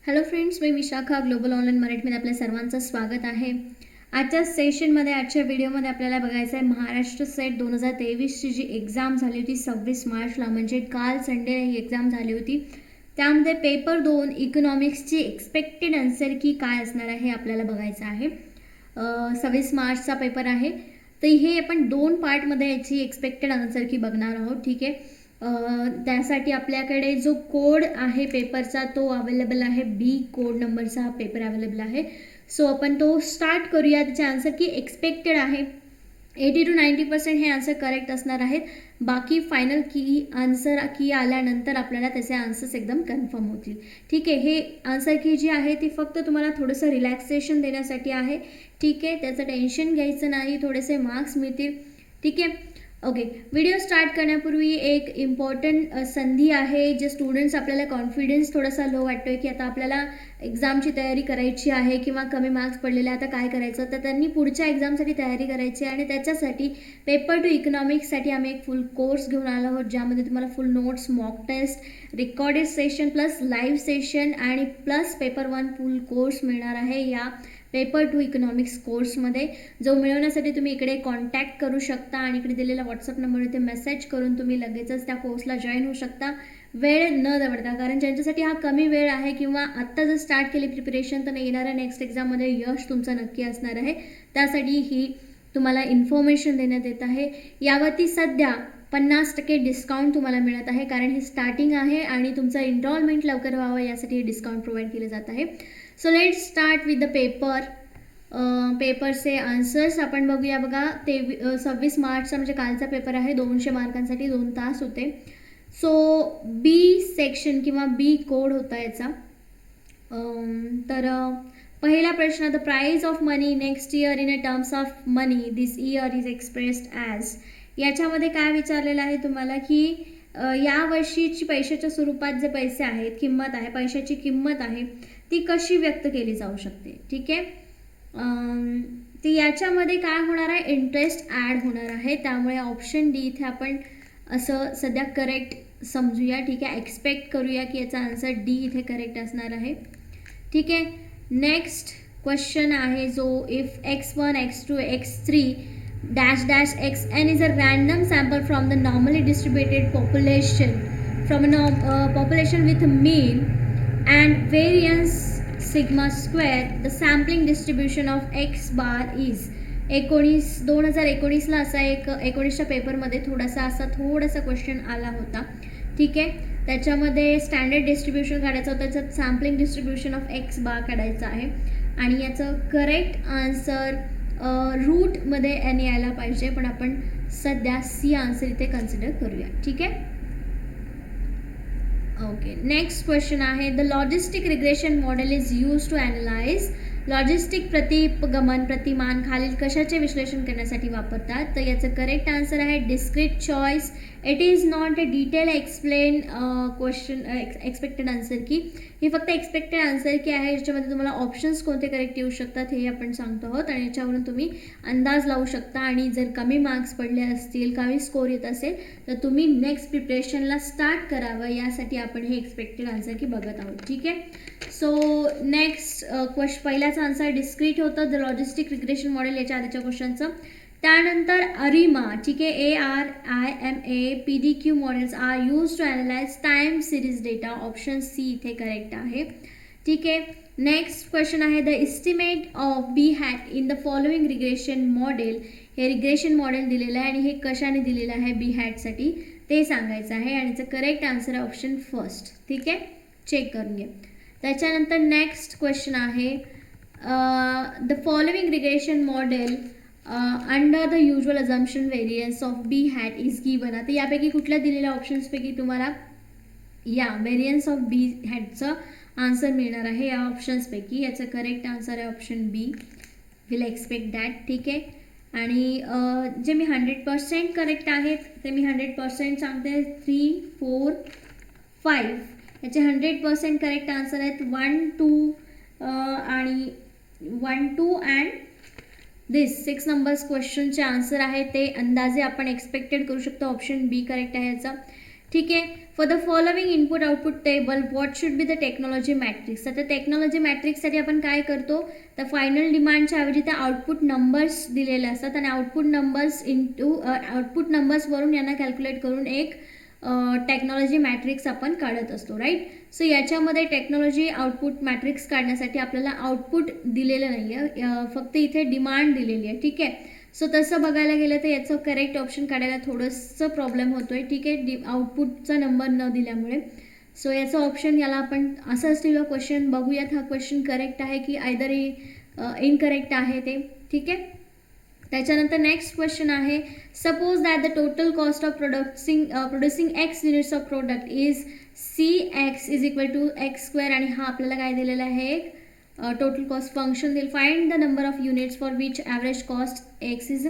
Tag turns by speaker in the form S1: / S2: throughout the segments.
S1: Hello friends, मी Vishakha global online मराठीमध्ये आपल्या सर्वांचं स्वागत आहे. आजच्या सेशनमध्ये आजच्या व्हिडिओमध्ये आपल्याला बघायचं आहे महाराष्ट्र सेट 2023ची जी एक्झाम झाली होती 26 मार्चला, म्हणजे काल संडे ही एक्झाम झाली होती. त्यामध्ये पेपर 2 इकॉनॉमिक्सची एक्सपेक्टेड आन्सर की काय असणार आहे हे आपल्याला बघायचं आहे. 26 मार्चचा पेपर आहे, तर हे आपण 2 पार्टमध्ये याची एक्सपेक्टेड आन्सर की बघणार आहोत. ठीक आहे, त्यासाठी आपल्याकडे जो कोड आहे पेपरचा तो अवेलेबल आहे. बी कोड नंबरचा हा पेपर अवेलेबल आहे. सो आपण तो स्टार्ट करूया. त्याचे आन्सर की एक्सपेक्टेड आहे 80 to 90% हे आन्सर करेक्ट असणार आहेत. बाकी फायनल की आन्सर की आल्यानंतर आपल्याला त्याचे आन्सर्स एकदम कन्फर्म होतील. ठीक आहे, हे आन्सर की जी आहे ती फक्त तुम्हाला थोडंसं रिलॅक्सेशन देण्यासाठी आहे. ठीक आहे, त्याचं टेन्शन घ्यायचं नाही, थोडेसे मार्क्स मिळतील. ठीक आहे, ओके. व्हिडिओ स्टार्ट करण्यापूर्वी एक इम्पॉर्टंट संधी आहे. जे स्टुडंट्स आपल्याला कॉन्फिडन्स थोडासा लो वाटतो आहे की आता आपल्याला एक्झामची तयारी करायची आहे किंवा कमी मार्क्स पडलेले, आता काय करायचं, तर त्यांनी पुढच्या एक्झामसाठी तयारी करायची आहे. आणि त्याच्यासाठी पेपर 2 इकॉनॉमिक्ससाठी आम्ही एक फुल कोर्स घेऊन आलो आहोत, ज्यामध्ये तुम्हाला full notes, mock test, recorded session plus live session आणि प्लस पेपर 1 फुल कोर्स मिळणार आहे या पेपर 2 इकॉनॉमिक्स कोर्समध्ये. जो मिळवण्यासाठी तुम्ही इकडे कॉन्टॅक्ट करू शकता आणि इकडे दिलेल्या व्हॉट्सअप नंबरवरती मेसेज करून तुम्ही लगेचच त्या कोर्सला जॉईन होऊ शकता, वेळ न दवडता. कारण ज्यांच्यासाठी हा कमी वेळ आहे किंवा आत्ता जर स्टार्ट केली प्रिपरेशन तर येणाऱ्या नेक्स्ट एक्झाममध्ये यश तुमचं नक्की असणार आहे. त्यासाठी ही तुम्हाला इन्फॉर्मेशन देण्यात येत आहे. यावरती सध्या 50% डिस्काउंट तुम्हाला मिळत आहे, कारण ही स्टार्टिंग आहे आणि तुमचं इनरोलमेंट लवकर व्हावं यासाठी हे डिस्काउंट प्रोव्हाइड केलं जात आहे. So let's start with the paper. पेपरचे आन्सर्स आपण बघूया. बघा, 26 मार्चचा म्हणजे कालचा पेपर आहे. 200 मार्कांसाठी 2 तास होते. सो बी सेक्शन किंवा बी कोड होता याचा. तर पहिला प्रश्न, the price of money next year in a terms of money this year is expressed as. याच्यामध्ये काय विचारलेलं आहे तुम्हाला की या वर्षीची पैशाच्या स्वरूपात जे पैसे आहेत, किंमत आहे, पैशाची किंमत आहे ती कशी व्यक्त केली जाऊ शकते. ठीक आहे, तर याच्यामध्ये काय होणार आहे, इंटरेस्ट ॲड होणार आहे. त्यामुळे ऑप्शन डी इथे आपण असं सध्या करेक्ट समजूया. ठीक आहे, एक्सपेक्ट करूया की याचा आन्सर डी इथे करेक्ट असणार आहे. ठीक आहे, नेक्स्ट क्वेश्चन आहे जो if x1 x2 x3 dash dash xn is a random sample from the normally distributed population population with mean and variance sigma square, the sampling distribution of x bar is. 2019ला असा एक 19च्या पेपरमध्ये थोडासा question आला होता. ठीक आहे, त्याच्यामध्ये standard distribution काढायचं होतं, त्याच्यात सॅम्पलिंग डिस्ट्रीब्युशन ऑफ एक्स बार काढायचं आहे. आणि याचं करेक्ट आन्सर रूटमध्ये एन यायला पाहिजे, पण आपण सध्या सी आन्सर इथे कन्सिडर करूया. ठीक आहे, ओके. नेक्स्ट क्वेश्चन आहे, the logistic regression model is use to analyse. Logistic प्रतिमान खालील कशाचे विश्लेषण करण्यासाठी वापरतात. तर याचं करेक्ट आन्सर आहे discrete choice. It is not a detail explain question expected answer की. ही फक्त एक्सपेक्टेड आन्सर की आहे, याच्यामध्ये तुम्हाला ऑप्शन्स कोणते करेक्ट येऊ शकतात हे आपण सांगतो आहोत आणि याच्यावरून तुम्ही अंदाज लावू शकता. आणि जर कमी मार्क्स पडले असतील, कमी स्कोर येत असेल तर तुम्ही नेक्स्ट प्रिपरेशनला स्टार्ट करावं, यासाठी आपण हे एक्सपेक्टेड आन्सर की बघत आहोत. ठीक आहे, सो नेक्स्ट पहिल्याचा आन्सर डिस्क्रीट होतं, द लॉजिस्टिक रिग्रेशन मॉडेल याच्या आधीच्या क्वेश्चनचं. त्यानंतर अरिमा. ठीक आहे, ARIMA PDQ models are use to analyse time series data. Option C इथे करेक्ट आहे. ठीक आहे, नेक्स्ट क्वेश्चन आहे, the estimate of b hat in the following regression model. हे रिग्रेशन मॉडेल दिलेलं आहे आणि हे कशाने दिलेलं आहे बी हॅटसाठी ते सांगायचं आहे आणि याचं करेक्ट आन्सर आहे ऑप्शन फर्स्ट. ठीक आहे, चेक करून घ्या. त्याच्यानंतर नेक्स्ट क्वेश्चन आहे, the following regression model under the usual assumption variance of b hat is given. आता यापैकी कुठल्या दिलेल्या ऑप्शन्सपैकी तुम्हाला या व्हेरियन्स ऑफ बी हॅटचं आन्सर मिळणार आहे या ऑप्शन्सपैकी. याचं करेक्ट आन्सर आहे option B, will expect that. ठीक आहे, आणि जे मी 100% करेक्ट आहेत ते मी 100% सांगते. 3, 4, 5 याचे 100% करेक्ट आन्सर आहेत. 1, 2 आणि 1, 2 अँड दिस 6 नंबर्स क्वेश्चनचे आन्सर आहे ते अंदाजे आपण एक्सपेक्टेड करू शकतो. ऑप्शन बी करेक्ट आहे याचा. ठीक आहे. For the following input output table what should be the technology matrix. आता टेक्नॉलॉजी मॅट्रिक्ससाठी आपण काय करतो, तर फायनल डिमांडच्या ऐवजी त्या आउटपुट नंबर्स दिलेले असतात आणि आउटपुट नंबर्सवरून यांना कॅल्क्युलेट करून एक टेक्नॉलॉजी मॅट्रिक्स आपण काढत असतो, राईट. सो याच्यामध्ये टेक्नॉलॉजी आउटपुट मॅट्रिक्स काढण्यासाठी आपल्याला आउटपुट दिलेलं नाही आहे, फक्त इथे डिमांड दिलेली आहे. ठीक आहे. सो तसं बघायला गेलं तर याचं करेक्ट ऑप्शन काढायला थोडंसं प्रॉब्लेम होतो आहे. ठीक आहे, आउटपुटचा नंबर न दिल्यामुळे. सो याचं ऑप्शन याला आपण असं असलेलं क्वेश्चन बघूयात, हा क्वेश्चन करेक्ट आहे की आयदर इनकरेक्ट आहे ते. ठीक आहे. त्याच्यानंतर नेक्स्ट क्वेश्चन आहे, suppose that the total cost of producing x units of product is CX is equal to x² आणि हा आपल्याला काय दिलेला आहे, एक टोटल कॉस्ट फंक्शन देईल. Find the number of units for which average cost x is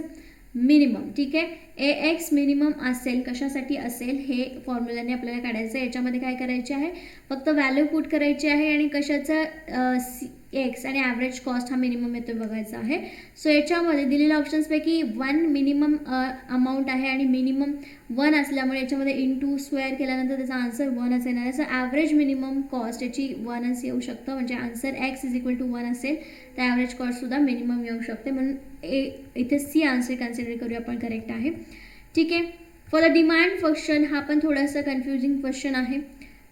S1: minimum. ठीक आहे. AX मिनिमम असेल, कशासाठी असेल हे फॉर्म्युलाने आपल्याला काढायचं आहे. याच्यामध्ये काय करायचे आहे, फक्त व्हॅल्यू पुट करायची आहे आणि कशाचं एक्स आणि ॲव्हरेज कॉस्ट हा मिनिमम येतो बघायचा आहे. सो याच्यामध्ये दिलेल्या ऑप्शन्सपैकी 1 मिनिमम अमाऊंट आहे आणि मिनिमम 1 असल्यामुळे याच्यामध्ये इंटू स्क्वेअर केल्यानंतर त्याचा आन्सर 1च येणार आहे. सो ॲव्हरेज मिनिमम कॉस्ट याची 1च येऊ शकतं, म्हणजे answer x is equal to 1 असेल तर ॲव्हरेज कॉस्टसुद्धा मिनिमम येऊ शकते, म्हणून इथे सी आन्सर कन्सिडर करूया आपण, करेक्ट आहे. ठीक आहे. फॉर द डिमांड फंक्शन हा पण थोडासा कन्फ्युजिंग क्वेश्चन आहे,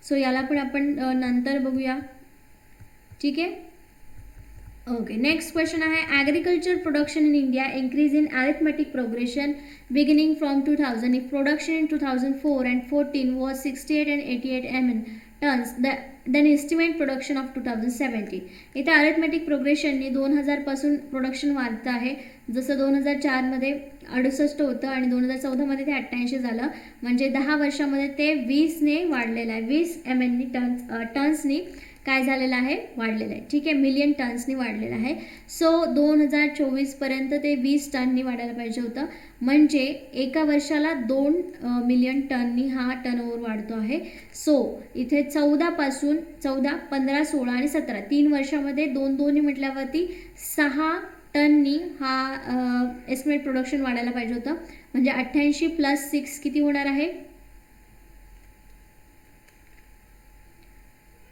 S1: सो याला पण आपण नंतर बघूया. ठीक आहे. ओके. नेक्स्ट क्वेश्चन आहे, agriculture production in India increase in arithmetic progression beginning from 2000 if production in 2004 and 14 was 68 and 88 MN tons then estimate production of 2017. इथे अरिथमेटिक प्रोग्रेशनने 2000पासून प्रोडक्शन वाढतं आहे. जसं 2004मध्ये 68 होतं आणि 2014मध्ये ते 88 झालं, म्हणजे 10 वर्षामध्ये ते 20ने वाढलेलं आहे. 20 MN टन्सनी काय झालेलं आहे, वाढलेलं आहे. ठीक आहे, मिलियन टन्सनी वाढलेलं आहे. सो 2024पर्यंत ते 20 टननी वाढायला पाहिजे होतं, म्हणजे एका वर्षाला 2 मिलियन टननी हा टर्नओव्हर वाढतो आहे. सो इथे 14 14, 15, 16 आणि 17 3 वर्षामध्ये 2 म्हटल्यावरती 6 टननी हा एस्टिमेट प्रोडक्शन वाढायला पाहिजे होतं, म्हणजे 88 + 6 किती होणार आहे,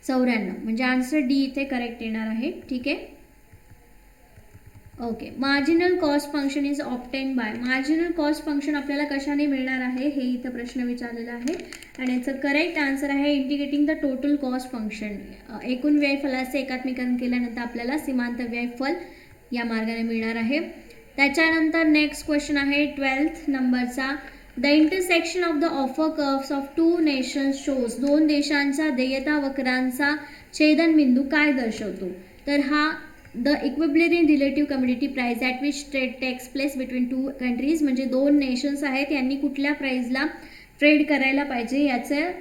S1: 94, म्हणजे आन्सर डी इथे करेक्ट येणार आहे. ठीक आहे. Okay. Marginal cost function is obtain bye. Marginal cost function आपल्याला कशाने मिळणार आहे हे इथं प्रश्न विचारलेला आहे आणि याचं करेक्ट आन्सर आहे integrating the total cost function. एकूण व्ययफलाचे एकात्मीकरण केल्यानंतर आपल्याला सीमांत व्ययफल या मार्गाने मिळणार आहे. त्याच्यानंतर नेक्स्ट क्वेश्चन आहे 12th नंबरचा, the intersection of the offer curves of 2 nations shows. 2 देशांचा देयता वक्रांचा छेदनबिंदू काय दर्शवतो, तर हा the equilibrium relative commodity price at which trade takes place between 2 countries. म्हणजे 2 नेशन्स आहेत, यांनी कुठल्या प्राईजला ट्रेड करायला पाहिजे याचं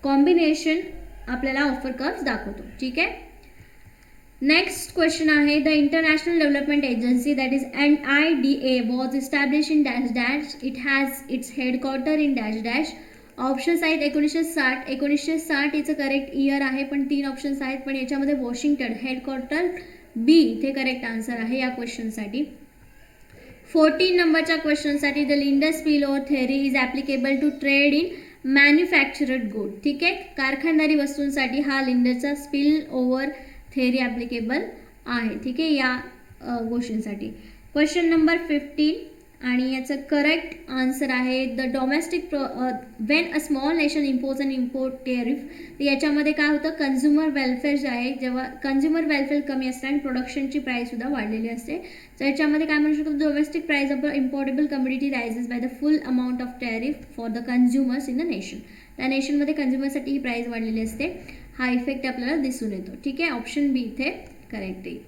S1: कॉम्बिनेशन आपल्याला ऑफर कर्व्स दाखवतो. ठीक आहे. नेक्स्ट क्वेश्चन आहे, the international development agency that is NIDA was establish in dash dash, it has its headquarter in dash dash. Options आहेत 1960. 1960 याचं करेक्ट इयर आहे, पण 3 ऑप्शन्स आहेत, पण याच्यामध्ये वॉशिंग्टन हेडक्वार्टर बी इथे करेक्ट आन्सर आहे या क्वेश्चनसाठी. 14 नंबरच्या क्वेश्चनसाठी, the Linder spill over theory is applicable to trade in manufactured good. ठीक आहे, कारखानदारी वस्तूंसाठी हा लिंडरचा स्पिल ओव्हर थेअरी ॲप्लिकेबल आहे. ठीक आहे, या गोष्टींसाठी. क्वेश्चन नंबर 15 आणि याचं करेक्ट आन्सर आहे the domestic when a small nation impose an import tariff. तर याच्यामध्ये काय होतं, कन्झ्युमर वेलफेअर जे आहे, जेव्हा कन्झ्युमर वेलफेअर कमी असते आणि प्रोडक्शनची प्राईससुद्धा वाढलेली असते, तर याच्यामध्ये काय म्हणू शकतो, domestic price of importable commodity rises by the full amount of tariff for the consumers in the nation. त्या नेशनमध्ये कन्झ्युमरसाठी ही प्राईस वाढलेली असते, हा इफेक्ट आपल्याला दिसून येतो. ठीक आहे, ऑप्शन बी इथे करेक्ट येईल.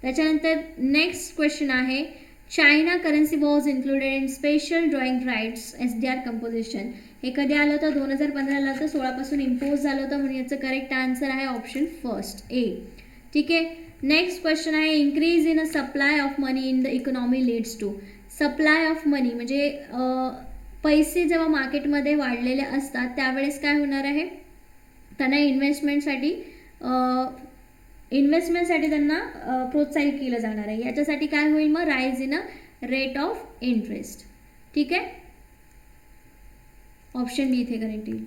S1: त्याच्यानंतर नेक्स्ट क्वेश्चन आहे, China currency was included in special drawing rights SDR composition. हे कधी आलं होतं, 2015ला होतं, 16पासून इम्पोज झालं होतं, म्हणून याचं करेक्ट आन्सर आहे ऑप्शन फर्स्ट ए. ठीक आहे. नेक्स्ट क्वेश्चन आहे, increase in a supply of money in the economy leads to. Supply of money म्हणजे पैसे जेव्हा मार्केटमध्ये वाढलेले असतात त्यावेळेस काय होणार आहे, त्यांना इन्व्हेस्टमेंटसाठी त्यांना प्रोत्साहित केलं जाणार आहे. याच्यासाठी काय होईल मग, rise in a rate of interest. ठीक आहे. ऑप्शन बी इथे करेक्ट येईल.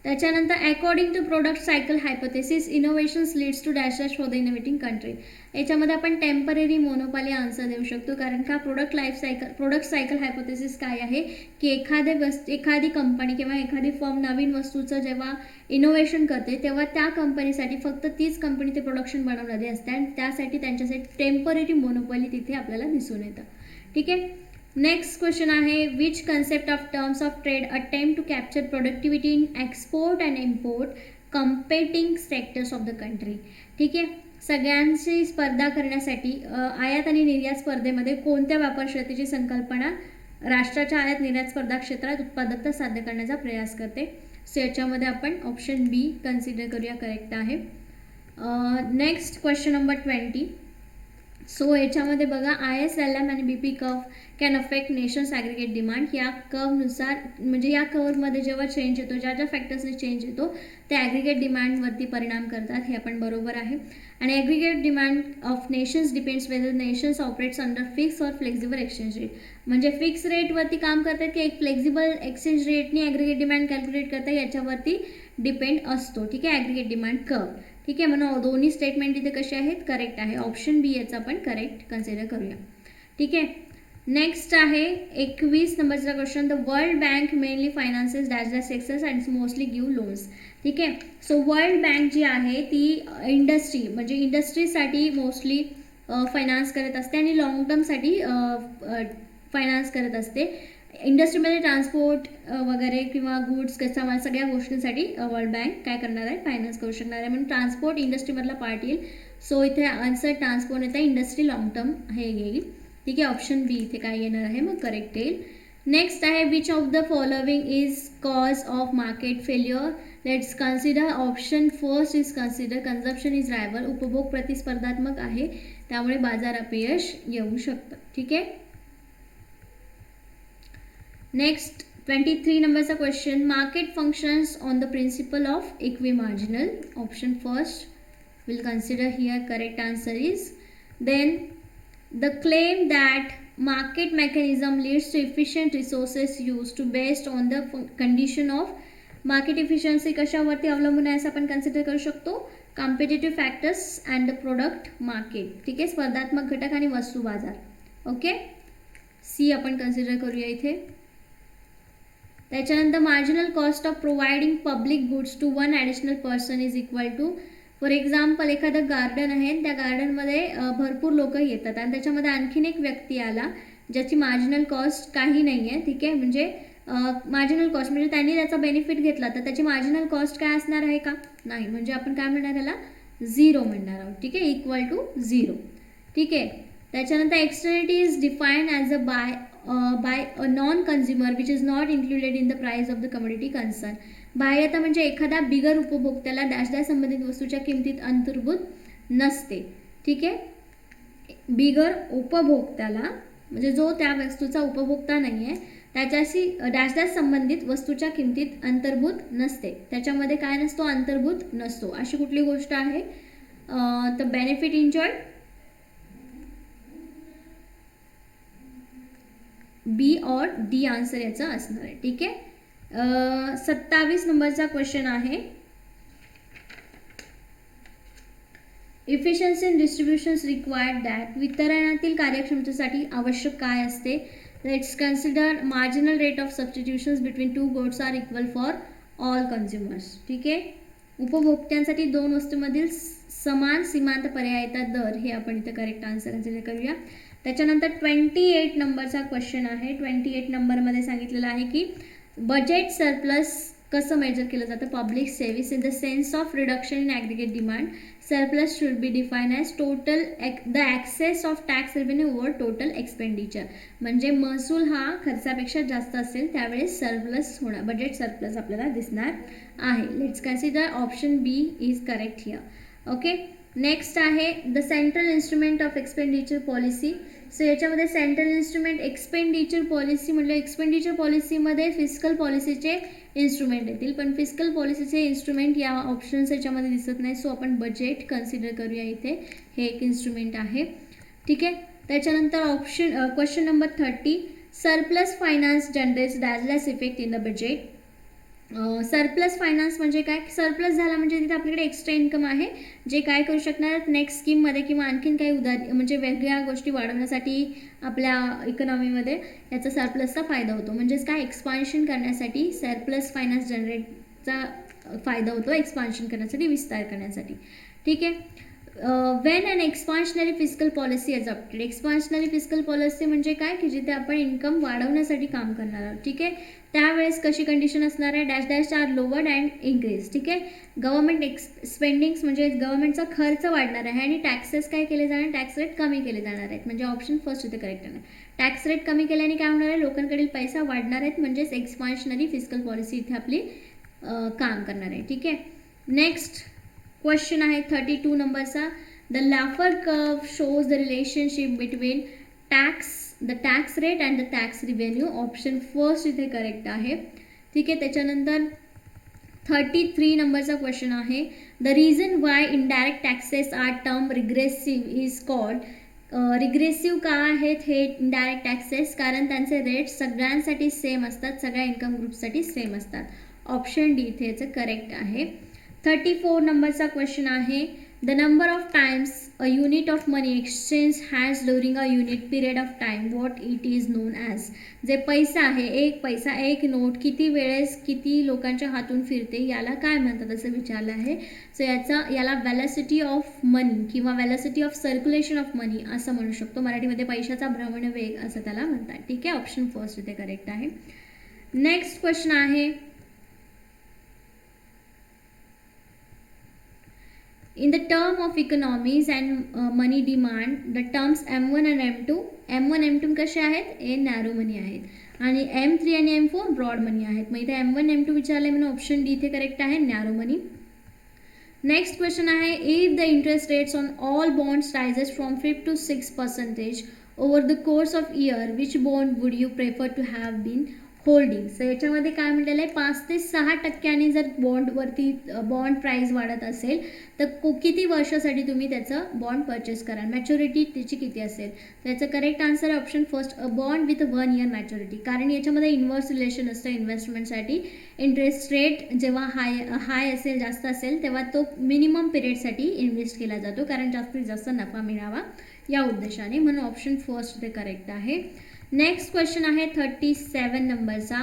S1: त्याच्यानंतर according to product cycle hypothesis innovations leads to dash dash for the innovating country. याच्यामध्ये आपण टेम्पररी मोनोपॉली आन्सर देऊ शकतो, कारण का प्रोडक्ट सायकल हायपोथेसिस काय आहे की एखादी कंपनी किंवा एखादी फर्म नवीन वस्तूचं जेव्हा इनोव्हेशन करते तेव्हा त्या कंपनीसाठी फक्त तीच कंपनी ते प्रोडक्शन बनवणारी असते आणि त्यासाठी त्यांच्यासाठी टेम्पररी मोनोपॉली तिथे आपल्याला दिसून येतं. ठीक आहे. नेक्स्ट क्वेश्चन आहे which concept of terms of trade attempt to capture productivity in export and import competing sectors of the country. ठीक आहे. सगळ्यांची स्पर्धा करण्यासाठी आयात आणि निर्यात स्पर्धेमध्ये कोणत्या व्यापार क्षेत्राची संकल्पना राष्ट्राच्या आयात निर्यात स्पर्धा क्षेत्रात उत्पादकता साध्य करण्याचा प्रयास करते. सो याच्यामध्ये आपण ऑप्शन बी कन्सिडर करूया, करेक्ट आहे. Next question number 20. सो याच्यामध्ये बघा ISLM आणि BP curve can affect nations aggregate demand. या कर्वनुसार म्हणजे या कर्वमध्ये जेव्हा चेंज येतो, ज्या ज्या फॅक्टर्सने चेंज येतो ते ॲग्रिगेट डिमांडवरती परिणाम करतात, हे आपण बरोबर आहे. आणि aggregate demand of nations depends whether nations operates under fix और फ्लेक्झिबल एक्सचेंज रेट. म्हणजे फिक्स रेटवरती काम करतात की एक फ्लेक्झिबल एक्सचेंज रेटनी ॲग्रिगेट डिमांड कॅल्क्युलेट करतात, याच्यावरती डिपेंड असतो. ठीक आहे, ॲग्रिगेट डिमांड कर्व. ठीक आहे, म्हणून दोन्ही स्टेटमेंट इथे कसे आहेत, करेक्ट आहे. ऑप्शन बी याचा आपण करेक्ट कन्सिडर करूया. ठीक आहे. नेक्स्ट आहे 21 नंबरचा question. The world bank mainly finances dash dash sectors and mostly give loans. ठीक आहे. सो वर्ल्ड बँक जी आहे ती इंडस्ट्री म्हणजे इंडस्ट्रीसाठी मोस्टली फायनान्स करत असते आणि लॉंग टर्मसाठी फायनान्स करत असते. इंडस्ट्रीमध्ये ट्रान्सपोर्ट वगैरे किंवा गुड्स कच्चा माल सगळ्या गोष्टींसाठी वर्ल्ड बँक काय करणार आहे, फायनान्स करू शकणार आहे. म्हणून ट्रान्सपोर्ट इंडस्ट्रीमधला पार्ट येईल. सो इथे आन्सर ट्रान्सपोर्ट येतं, इंडस्ट्री लॉंग टर्म हे येईल. ठीक आहे, ऑप्शन बी इथे काय येणार आहे मग करेक्ट येईल. नेक्स्ट आहे which of the following is cause of market failure. Let's consider. Option first is consider consumption is rival. उपभोग प्रतिस्पर्धात्मक आहे त्यामुळे बाजार अपयश येऊ शकतं. ठीक आहे. नेक्स्ट 23 नंबरचा question. Market functions on the principle of equimarginal. Option first will consider here, correct answer is. Then the claim that market mechanism leads to efficient resources use to based on the condition of market efficiency कशावरती अवलंबून आहे असं आपण consider करू शकतो, competitive factors and the product market. ठीक आहे, स्पर्धात्मक घटक आणि वस्तू बाजार. ओके, सी आपण कन्सिडर करूया इथे. त्याच्यानंतर marginal cost of providing public goods to one additional person is equal to. For example एखादं गार्डन आहे, त्या गार्डनमध्ये भरपूर लोक येतात आणि त्याच्यामध्ये आणखीन एक व्यक्ती आला ज्याची मार्जिनल कॉस्ट काही नाही आहे. ठीक आहे, म्हणजे मार्जिनल कॉस्ट म्हणजे त्यांनी त्याचा बेनिफिट घेतला तर त्याची मार्जिनल कॉस्ट काय असणार आहे का, नाही. म्हणजे आपण काय म्हणणार त्याला, झिरो म्हणणार आहोत. ठीक आहे, इक्वल टू झिरो. ठीक आहे. त्याच्यानंतर externality is defined as a by a non consumer which is not included in the price of the commodity concern. बाह्यता म्हणजे एखादा बिगर उपभोक्त्याला डॅश डॅश संबंधित वस्तूच्या किमतीत अंतर्भूत नसते. ठीक आहे, बिगर उपभोक्त्याला म्हणजे जो त्या वस्तूचा उपभोक्ता नाही आहे त्याच्याशी डॅश डॅश संबंधित वस्तूच्या किमतीत अंतर्भूत नसते. त्याच्यामध्ये काय नसतो, अंतर्भूत नसतो. अशी कुठली गोष्ट आहे तर बेनिफिट एन्जॉय. बी और डी आन्सर याचा असणार आहे. ठीक आहे. 27 नंबरचा क्वेश्चन आहे. Efficiency in distributions required that. वितरणातील कार्यक्षमतेसाठी आवश्यक काय असते. Let's consider marginal rate of substitutions between two goods are equal for all consumers. ठीक आहे, उपभोक्त्यांसाठी दोन वस्तूंमधील समान सीमांत पर्यायता दर, हे आपण इथे करेक्ट आन्सर कन्सिडर करूया. त्याच्यानंतर 28 नंबरचा क्वेश्चन आहे. 28 नंबरमध्ये सांगितलेलं आहे की बजेट सरप्लस कसं मेजर केलं जातं. Public service in the sense of reduction in aggregate demand. Surplus should be define as total the excess of tax revenue over total expenditure. म्हणजे महसूल हा खर्चापेक्षा जास्त असेल त्यावेळेस सरप्लस होणार, बजेट सरप्लस आपल्याला दिसणार आहे. Let's consider option B is correct here. Okay. Next आहे the central instrument of expenditure policy. So याच्यामध्ये सेंट्रल इन्स्ट्रुमेंट एक्सपेंडिचर पॉलिसी म्हणजे एक्सपेंडिचर पॉलिसीमध्ये फिस्कल पॉलिसीचे इन्स्ट्रुमेंट येतील, पण फिस्कल पॉलिसीचे इन्स्ट्रुमेंट या ऑप्शन्स याच्यामध्ये दिसत नाही. सो आपण बजेट कन्सिडर करूया इथे, हे एक इन्स्ट्रुमेंट आहे. ठीक आहे. त्याच्यानंतर question number 30. Surplus finance generates dash dash effect in the budget. Surplus finance म्हणजे काय, सरप्लस झाला म्हणजे तिथे आपल्याकडे एक्स्ट्रा इन्कम आहे जे काय करू शकणार नेक्स्ट स्कीममध्ये किंवा आणखीन काही म्हणजे वेगळ्या गोष्टी वाढवण्यासाठी आपल्या इकॉनॉमीमध्ये याचा सरप्लसचा फायदा होतो. म्हणजेच काय, एक्सपान्शन करण्यासाठी सरप्लस फायनान्स जनरेटचा फायदा होतो, एक्सपान्शन करण्यासाठी, विस्तार करण्यासाठी. ठीक आहे. When and expansionary fiscal policy adopted. Expansionary fiscal policy म्हणजे काय, की जिथे आपण इन्कम वाढवण्यासाठी काम करणार आहोत. ठीक आहे. त्यावेळेस कशी कंडिशन असणार आहे, dash dash are lowered and increase. ठीक आहे. गव्हर्नमेंट स्पेंडिंग्स म्हणजे गव्हर्नमेंटचा खर्च वाढणार आहे आणि टॅक्सेस काय केले जाणार, टॅक्स रेट कमी केले जाणार आहेत. म्हणजे ऑप्शन फर्स्ट इथे करेक्ट आहे. टॅक्स रेट कमी केल्याने काय होणार आहे, लोकांकडील पैसा वाढणार आहेत. म्हणजेच एक्सपान्शनरी फिस्कल पॉलिसी इथे आपली काम करणार आहे. ठीक आहे. नेक्स्ट क्वेश्चन आहे 32 नंबरचा. The Laffer curve shows the relationship between the tax rate and the tax revenue. Option first इथे करेक्ट आहे. ठीक आहे. त्याच्यानंतर 33 नंबरचा क्वेश्चन आहे. The reason why indirect taxes are term regressive is called. Regressive का आहेत हे इनडायरेक्ट टॅक्सेस, कारण त्यांचे रेट सगळ्यांसाठी सेम असतात, सगळ्या इन्कम ग्रुपसाठी सेम असतात. ऑप्शन डी इथे याचं करेक्ट आहे. 34 नंबरचा क्वेश्चन आहे. The number of times a unit of money exchange has during a unit period of time what it is known as. जे पैसा आहे, एक पैसा एक नोट किती वेळेस किती लोकांच्या हातून फिरते याला काय म्हणतात असं विचारलं आहे. सो याला व्हॅलॉसिटी ऑफ मनी किंवा व्हॅलॉसिटी ऑफ सर्क्युलेशन ऑफ मनी असं म्हणू शकतो. मराठीमध्ये पैशाचा भ्रमणवेग असं त्याला म्हणतात. ठीक आहे. ऑप्शन फर्स्ट इथे करेक्ट आहे. नेक्स्ट क्वेश्चन आहे. In the term of economies and money demand, the terms M1 and M2, M1 M2 कसे आहेत, हे नॅरो मनी आहेत आणि M3 आणि M4 ब्रॉड मनी आहेत. मग इथे M1 M2 विचारले म्हणून ऑप्शन डी इथे करेक्ट आहे, नॅरो मनी. नेक्स्ट क्वेश्चन आहे. If the interest rates on all bonds rises from 5 to 6% over the course of year, which bond would you prefer to have been holding. So याच्यामध्ये काय म्हटलेलं आहे, 5 ते 6% जर बॉन्डवरती bond price वाढत असेल तर किती वर्षासाठी तुम्ही त्याचं बॉन्ड परचेस कराल, मॅच्युरिटी त्याची किती असेल. त्याचं करेक्ट आन्सर आहे option first, a bond with 1 year maturity. कारण याच्यामध्ये इन्व्हर्स रिलेशन असतं इन्व्हेस्टमेंटसाठी. इंटरेस्ट रेट जेव्हा हाय असेल, जास्त असेल, तेव्हा तो मिनिमम पिरियडसाठी इन्व्हेस्ट केला जातो, कारण जास्तीत जास्त नफा मिळावा या उद्देशाने. म्हणून ऑप्शन फर्स्ट ते करेक्ट आहे. नेक्स्ट क्वेश्चन आहे 37 नंबरचा.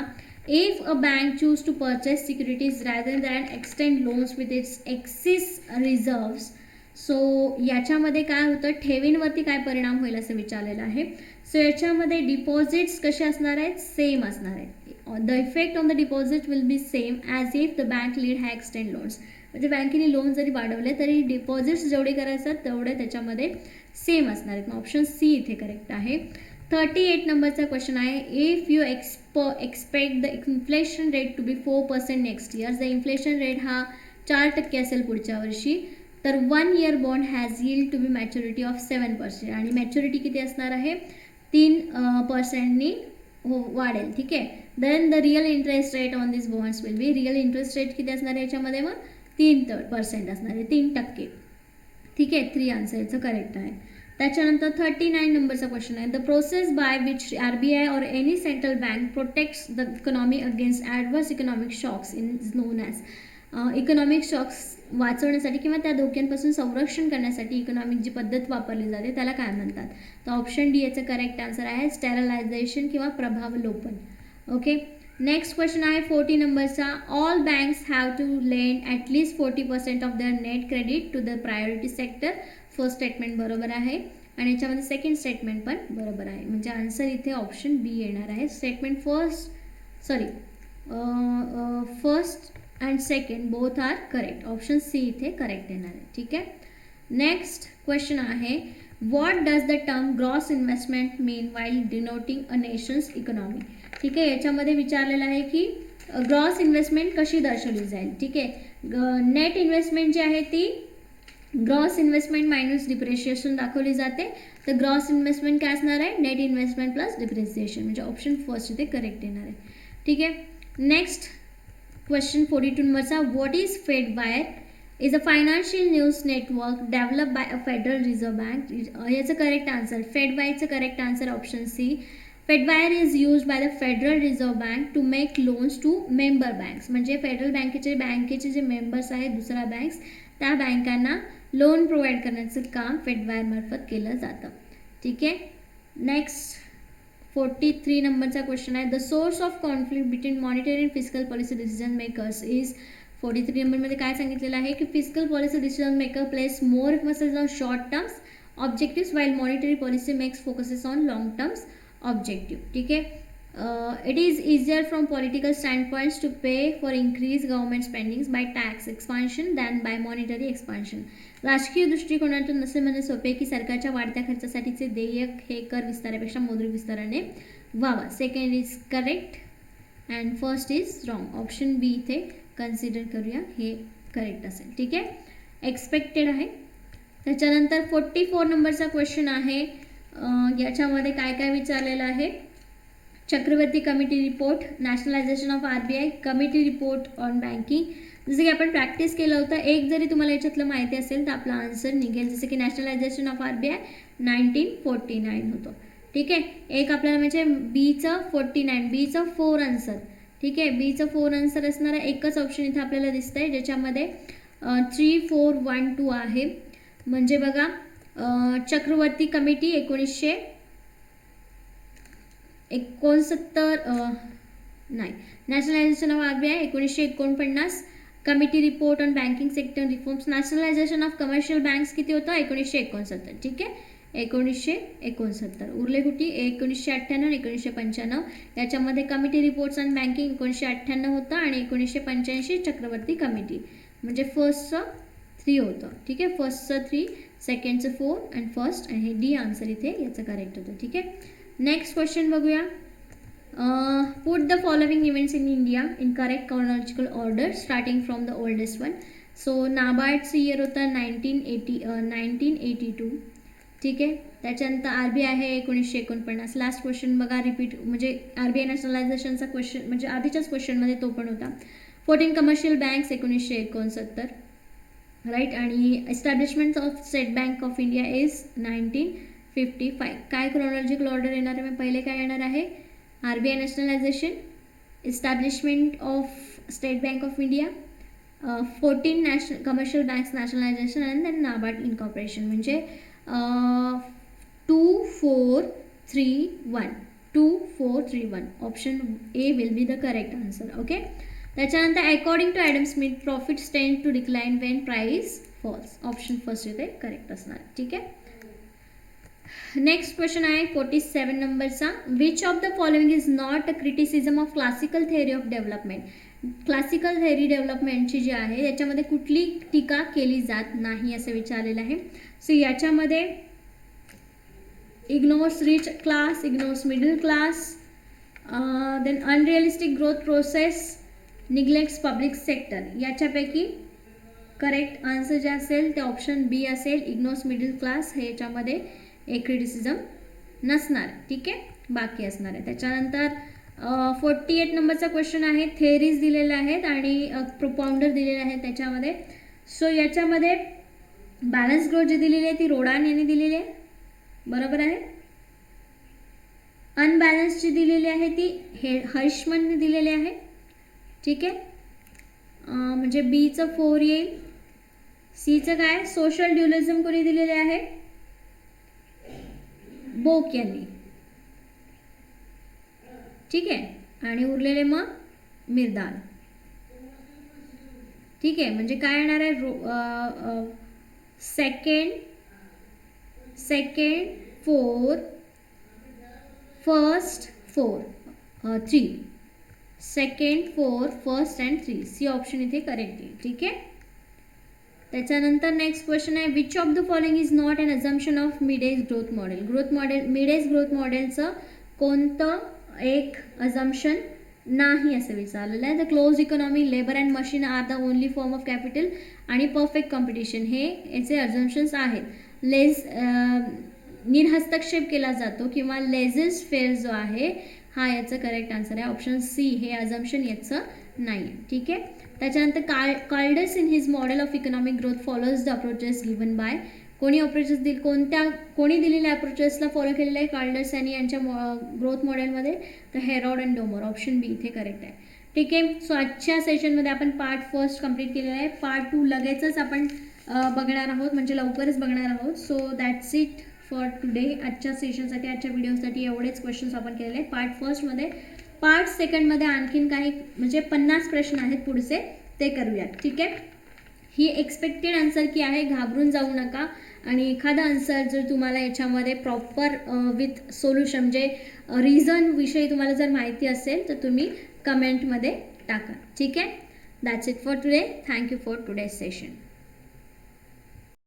S1: If a bank choose to purchase securities rather than extend loans with its excess reserves. So याच्यामध्ये काय होतं, ठेवींवरती काय परिणाम होईल असं विचारलेलं आहे. सो याच्यामध्ये डिपॉझिट्स कसे असणार आहेत, सेम असणार आहेत. The effect on the deposit will be same as if the bank lead हॅ एक्सटेंड लोन्स. म्हणजे बँकेने लोन जरी वाढवले तरी डिपॉझिट्स जेवढे करायचे तेवढे त्याच्यामध्ये सेम असणार आहेत. मग ऑप्शन सी इथे करेक्ट आहे. 38 नंबरचा क्वेश्चन आहे. If you expect the inflation rate to be 4% next year, जर इन्फ्लेशन रेट हा 4% असेल पुढच्या वर्षी, तर 1 year bond has yield to be maturity of 7% आणि मॅच्युरिटी किती असणार आहे, 3%नी वाढेल. ठीक आहे. Then the real interest rate on this bonds will be, real interest rate किती असणार आहे याच्यामध्ये, मग 3% असणार आहे, 3%. ठीक आहे. 3 आन्सर याचं करेक्ट आहे. त्याच्यानंतर 39 नंबरचा क्वेश्चन आहे. The process by which RBI और any central bank protects the economy against adverse economic shocks is known as. Economic shocks वाचवण्यासाठी किंवा त्या धोक्यांपासून संरक्षण करण्यासाठी इकॉनॉमिक जी पद्धत वापरली जाते त्याला काय म्हणतात. तर ऑप्शन डी याचं करेक्ट आन्सर आहे, स्टेरलायझेशन किंवा प्रभावलोपन. ओके. नेक्स्ट क्वेश्चन आहे 40 नंबरचा. All banks have to lend at least 40% of their net credit to the priority sector. First statement बरोबर आहे आणि याच्यामध्ये सेकंड स्टेटमेंट पण बरोबर आहे. म्हणजे आन्सर इथे ऑप्शन बी येणार आहे. Statement first and second both are correct. Option C इथे करेक्ट येणार आहे. ठीक आहे. नेक्स्ट क्वेश्चन आहे. What does the term gross investment mean while denoting a nation's economy. ठीक आहे. याच्यामध्ये विचारलेलं आहे की ग्रॉस इन्व्हेस्टमेंट कशी दर्शवली जाईल. ठीक आहे. नेट इन्व्हेस्टमेंट जी आहे ती ग्रॉस इन्व्हेस्टमेंट मायनस डिप्रिशिएशन दाखवली जाते. तर ग्रॉस इन्व्हेस्टमेंट काय असणार आहे, नेट इन्व्हेस्टमेंट प्लस डिप्रिसिएशन. म्हणजे ऑप्शन फर्स्ट इथे करेक्ट येणार आहे. ठीक आहे. नेक्स्ट क्वेश्चन 42 नंबरचा. What is Fedwire is a financial news network develop by a Federal Reserve Bank. याचं करेक्ट आन्सर, फेडवायरचं correct answer option C. Fedwire is use by the Federal Reserve Bank to make loans to member banks, म्हणजे federal बँकेचे जे members आहेत दुसऱ्या banks त्या बँकांना loan provide करण्याचं काम फेडवायर मार्फत केलं जातं. ठीक आहे. नेक्स्ट 43 नंबरचा क्वेश्चन आहे, the source of conflict between monetary and physical policy decision makers is. 43 नंबरमध्ये काय सांगितलेलं आहे की physical policy decision maker place more emphasis on short terms objectives while monetary policy makes focuses on long terms objective. ठीक आहे. It is easier from political standpoints to pay for increase government spendings by tax expansion than by monetary expansion. राजकीय दृष्टिकोनातून नसे म्हणणे सोपे की सरकारच्या वाढत्या खर्चासाठीचे देयक हे कर विस्तारापेक्षा मौद्रिक विस्ताराने व्हावा. Second is correct and first is wrong. Option B इथे कन्सिडर करूया, हे करेक्ट असेल. ठीक आहे. एक्सपेक्टेड आहे. त्याच्यानंतर 44 नंबरचा क्वेश्चन आहे, याच्यामध्ये काय काय विचारलेलं आहे, Chakravarti committee report, nationalisation of RBI, committee report on banking. जसं की आपण प्रॅक्टिस केलं होतं, एक जरी तुम्हाला याच्यातलं माहिती असेल तर आपला आन्सर निघेल. जसं की नॅशनलायझेशन ऑफ RBI 1949 होतं. ठीक आहे. एक आपल्याला म्हणजे बीचं 49, बीचं 4 आन्सर. ठीक आहे. बीचं 4 आन्सर असणारा एकच ऑप्शन इथे आपल्याला दिसतं आहे ज्याच्यामध्ये 3, 4, 1, 2 आहे. म्हणजे बघा, चक्रवर्ती कमिटी 1969 नाही, nationalisation of RBI 1949, committee report on banking sector reforms, nationalisation of commercial banks किती होतं 1969. ठीक आहे. 1969 उरले कुठे 1998 आणि 1995. याच्यामध्ये कमिटी रिपोर्ट्स ऑन बँकिंग 1998 होतं आणि 1985 चक्रवर्ती कमिटी, म्हणजे फर्स्टचं 3 होतं. ठीक आहे. फर्स्टचं 3, सेकंडचं 4 अँड फर्स्ट, आणि हे डी आन्सर इथे याचं करेक्ट होतं. ठीक आहे. नेक्स्ट क्वेश्चन बघूया. Put the following events in India in correct chronological order starting from the oldest one. So नाबार्डचं इयर होतं 1982. ठीक आहे. त्याच्यानंतर RBI आहे 1949. लास्ट क्वेश्चन बघा रिपीट, म्हणजे RBI नॅशनलायझेशनचा क्वेश्चन म्हणजे आधीच्याच क्वेश्चनमध्ये तो पण होता. 14 कमर्शियल बँक्स 1969, राईट. आणि establishment of State Bank of India is 1955. काय क्रोनॉलॉजिकल ऑर्डर येणार आहे, पहिले काय येणार आहे, RBI nationalization, establishment of State Bank of India, 14 commercial banks nationalization and then NABARD incorporation. म्हणजे 2, 4, 3, 1. 2, 4, 3, 1. Option A will be the correct answer. Okay. त्याच्यानंतर according to Adam Smith profits tend to decline when price falls. Option first इथे correct असणार. ठीक आहे. Next question आहे 47 नंबरचा, which of the following is not a criticism of classical theory of development. Classical theory डेव्हलपमेंटची जी आहे याच्यामध्ये कुठली टीका केली जात नाही असं विचारलेलं आहे. सो याच्यामध्ये ignores rich class, ignores middle class, then unrealistic growth process, neglects public sector. याच्यापैकी करेक्ट आन्सर जे असेल ते ऑप्शन बी असेल, इग्नोर्स मिडल क्लास. हे याच्यामध्ये एक क्रिटिसिझम नसणार. ठीक आहे. बाकी असणार आहे. त्याच्यानंतर 48 नंबरचा क्वेश्चन आहे, थेअरीज दिलेल्या आहेत आणि प्रोपाउंडर दिलेले आहेत त्याच्यामध्ये. सो याच्यामध्ये बॅलन्स ग्रोथ जी दिलेली आहे ती रोडान यांनी दिलेली आहे, बरोबर आहे. अनबॅलन्स जी दिलेली आहे ती हर्षमनने दिलेली आहे. ठीक आहे. म्हणजे बीचं 4 येईल. सीचं काय, सोशल ड्युअलिझम कोणी दिलेले आहे, बोक यांनी. ठीक आहे. आणि उरलेले मग मिर्दाल. ठीक आहे. म्हणजे काय येणार आहे, second 4, first 4, 3. Second 4, first and 3. C option इथे करेक्ट आहे. ठीक आहे. त्याच्यानंतर नेक्स्ट क्वेश्चन आहे, which of the following is not an assumption of Meade's growth model. Meade's growth मॉडेलचं कोणतं एक अझम्पशन नाही असं विचारलेलं आहे. The close economy, labour and machine are the only form of capital आणि परफेक्ट कॉम्पिटिशन हे याचे अझम्पशन्स आहेत. निर्हस्तक्षेप केला जातो किंवा लेझेस फेअर जो आहे हा याचं करेक्ट आन्सर आहे. ऑप्शन सी हे अझम्पशन याचं नाही. ठीक आहे. त्याच्यानंतर Kaldor's in his model of economic growth follows the approaches given by. कोणी अप्रोचेस कोणी दिलेल्या अप्रोचेसला फॉलो केलेलं आहे कार्लस यांनी यांच्या ग्रोथ मॉडेलमध्ये, तर हेरॉड अँड डोमर, ऑप्शन बी इथे करेक्ट आहे. ठीक आहे. सो आजच्या सेशनमध्ये आपण पार्ट फर्स्ट कंप्लीट केलेला आहे. पार्ट 2 लगेचच आपण बघणार आहोत, म्हणजे लवकरच बघणार आहोत. So that's it for today. आजच्या सेशनसाठी, आजच्या व्हिडिओसाठी एवढेच क्वेश्चन्स आपण केलेले आहेत पार्ट फर्स्टमध्ये. पार्ट सेकंडमध्ये आणखीन काही म्हणजे 50 प्रश्न आहेत पुढचे, ते करूयात. ठीक आहे. ही एक्सपेक्टेड आन्सर की आहे, घाबरून जाऊ नका. आणि एखादा आन्सर जर तुम्हाला याच्यामध्ये प्रॉपर विथ सोल्युशन म्हणजे रिझन विषयी तुम्हाला जर माहिती असेल तर तुम्ही कमेंटमध्ये टाका. ठीक आहे. That's it for today. Thank you for today's session.